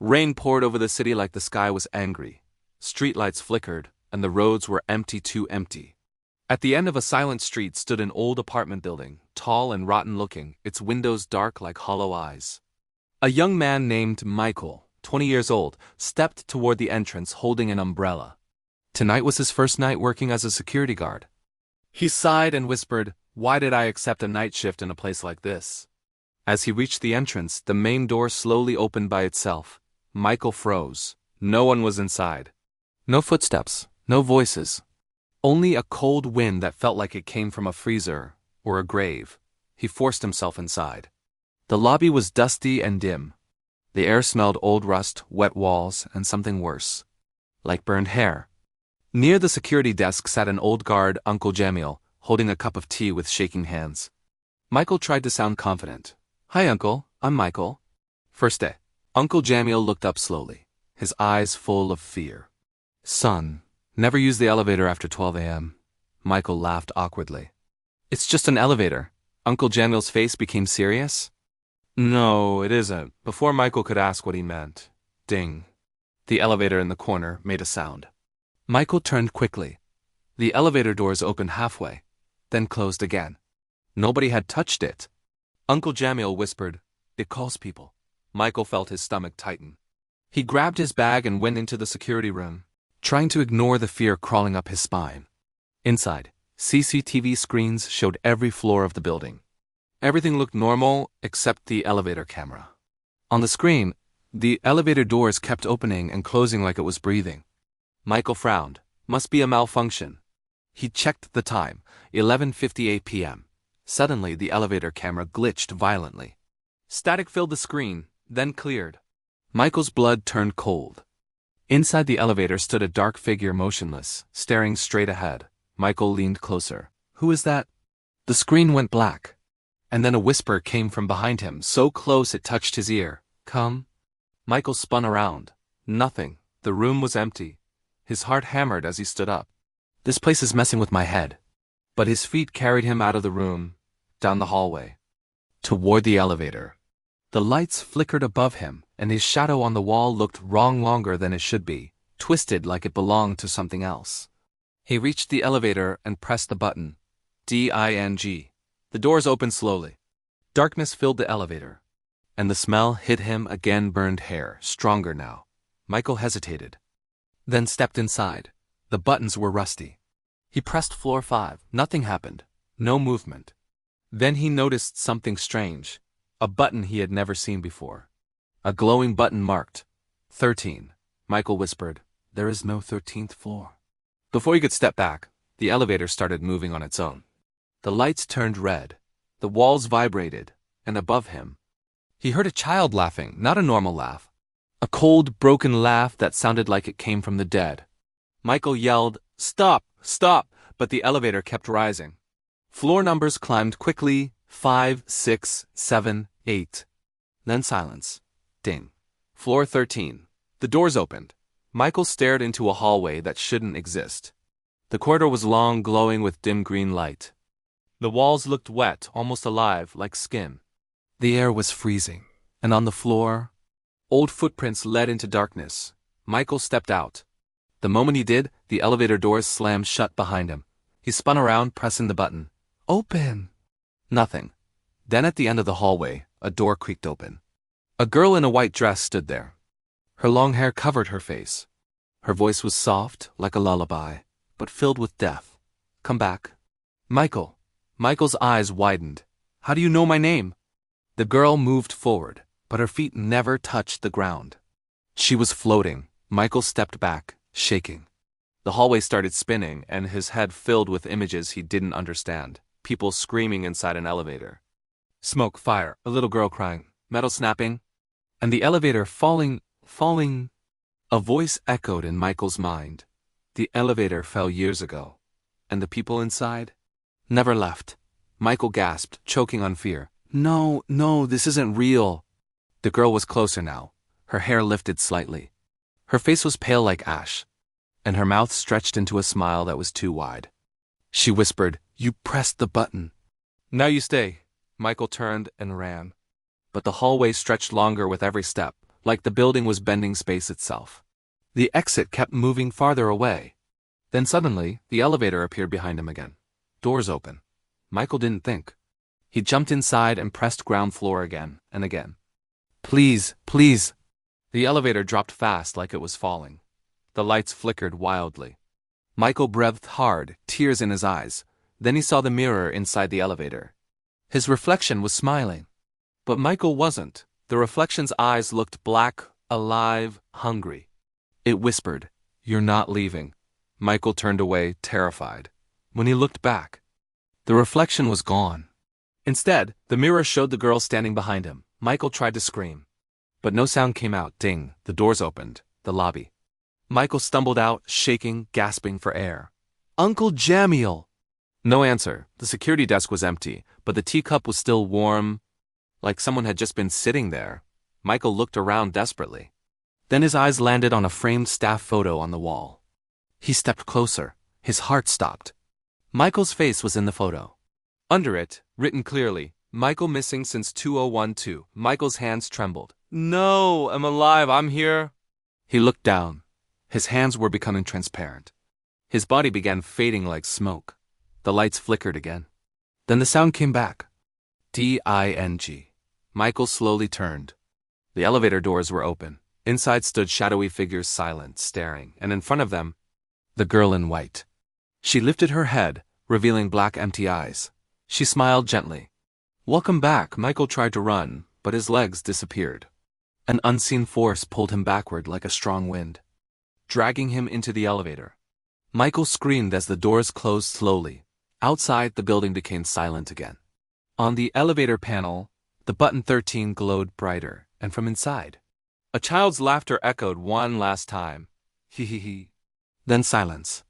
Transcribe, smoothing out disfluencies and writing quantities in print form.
Rain poured over the city like the sky was angry. Streetlights flickered, and the roads were empty, too empty. At the end of a silent street stood an old apartment building, tall and rotten-looking, its windows dark like hollow eyes. A young man named Michael, 20 years old, stepped toward the entrance holding an umbrella. Tonight was his first night working as a security guard. He sighed and whispered, "Why did I accept a night shift in a place like this?" As he reached the entrance, the main door slowly opened by itself. Michael froze. No one was inside. No footsteps, no voices. Only a cold wind that felt like it came from a freezer or a grave. He forced himself inside. The lobby was dusty and dim. The air smelled old rust, wet walls, and something worse. Like burned hair. Near the security desk sat an old guard, Uncle Jamil, holding a cup of tea with shaking hands. Michael tried to sound confident. "Hi, Uncle. I'm Michael." "First day." Uncle Jamil looked up slowly, his eyes full of fear. "Son, never use the elevator after 12 a.m. Michael laughed awkwardly. "It's just an elevator." Uncle Jamil's face became serious. "No, it isn't." Before Michael could ask what he meant, ding. The elevator in the corner made a sound. Michael turned quickly. The elevator doors opened halfway, then closed again. Nobody had touched it. Uncle Jamil whispered, "It calls people." Michael felt his stomach tighten. He grabbed his bag and went into the security room, trying to ignore the fear crawling up his spine. Inside, CCTV screens showed every floor of the building. Everything looked normal except the elevator camera. On the screen, the elevator doors kept opening and closing like it was breathing. Michael frowned. Must be a malfunction. He checked the time, 11:58 p.m. Suddenly, the elevator camera glitched violently. Static filled the screen, then cleared. Michael's blood turned cold. Inside the elevator stood a dark figure motionless, staring straight ahead. Michael leaned closer. "Who is that?" The screen went black. And then a whisper came from behind him, so close it touched his ear. "Come." Michael spun around. Nothing. The room was empty. His heart hammered as he stood up. "This place is messing with my head." But his feet carried him out of the room, down the hallway, toward the elevator. The lights flickered above him, and his shadow on the wall looked longer than it should be, twisted like it belonged to something else. He reached the elevator and pressed the button. Ding. The doors opened slowly. Darkness filled the elevator, and the smell hit him again, burned hair, stronger now. Michael hesitated, then stepped inside. The buttons were rusty. He pressed floor 5. Nothing happened. No movement. Then he noticed something strange. A button he had never seen before. A glowing button marked 13. Michael whispered, "There is no 13th floor." Before he could step back, the elevator started moving on its own. The lights turned red. The walls vibrated, and above him, he heard a child laughing, not a normal laugh. A cold, broken laugh that sounded like it came from the dead. Michael yelled, "Stop! Stop!" But the elevator kept rising. Floor numbers climbed quickly, 5, 6, 7, 8. Then silence. Ding. Floor 13. The doors opened. Michael stared into a hallway that shouldn't exist. The corridor was long, glowing with dim green light. The walls looked wet, almost alive, like skin. The air was freezing, and on the floor, old footprints led into darkness. Michael stepped out. The moment he did, the elevator doors slammed shut behind him. He spun around, pressing the button. "Open!" Nothing. Then at the end of the hallway, a door creaked open. A girl in a white dress stood there. Her long hair covered her face. Her voice was soft, like a lullaby, but filled with death. "Come back." "Michael." Michael's eyes widened. "How do you know my name?" The girl moved forward, but her feet never touched the ground. She was floating. Michael stepped back, shaking. The hallway started spinning, and his head filled with images he didn't understand. People screaming inside an elevator. Smoke, fire, a little girl crying, metal snapping, and the elevator falling. A voice echoed in Michael's mind. The elevator fell years ago, and the people inside never left. Michael gasped, choking on fear. No, this isn't real." The girl was closer now. Her hair lifted slightly. Her face was pale like ash, and her mouth stretched into a smile that was too wide. She whispered, "You pressed the button." "Now you stay." Michael turned and ran. But the hallway stretched longer with every step. like the building was bending space itself. The exit kept moving farther away. Then suddenly, the elevator appeared behind him again. Doors open. Michael didn't think. He jumped inside and pressed ground floor again and again. Please, please. The elevator dropped fast like it was falling. The lights flickered wildly. Michael breathed hard, tears in his eyes. Then he saw the mirror inside the elevator. His reflection was smiling. But Michael wasn't. The reflection's eyes looked black, alive, hungry. It whispered, "You're not leaving." Michael turned away, terrified. When he looked back, the reflection was gone. Instead, the mirror showed the girl standing behind him. Michael tried to scream, but no sound came out. Ding, the doors opened. The lobby. Michael stumbled out, shaking, gasping for air. "Uncle Jamiel!" No answer. The security desk was empty, but the teacup was still warm, like someone had just been sitting there. Michael looked around desperately. Then his eyes landed on a framed staff photo on the wall. He stepped closer. His heart stopped. Michael's face was in the photo. Under it, written clearly, "Michael missing since 2012. Michael's hands trembled. "No, I'm alive, I'm here." He looked down. His hands were becoming transparent. His body began fading like smoke. The lights flickered again. Then the sound came back. D-I-N-G. Michael slowly turned. The elevator doors were open. Inside stood shadowy figures, silent, staring, and in front of them, the girl in white. She lifted her head, revealing black, empty eyes. She smiled gently. "Welcome back." Michael tried to run, but his legs disappeared. An unseen force pulled him backward like a strong wind, dragging him into the elevator. Michael screamed as the doors closed slowly. Outside, the building became silent again. On the elevator panel, the button 13 glowed brighter, and from inside, a child's laughter echoed one last time. He. Then silence.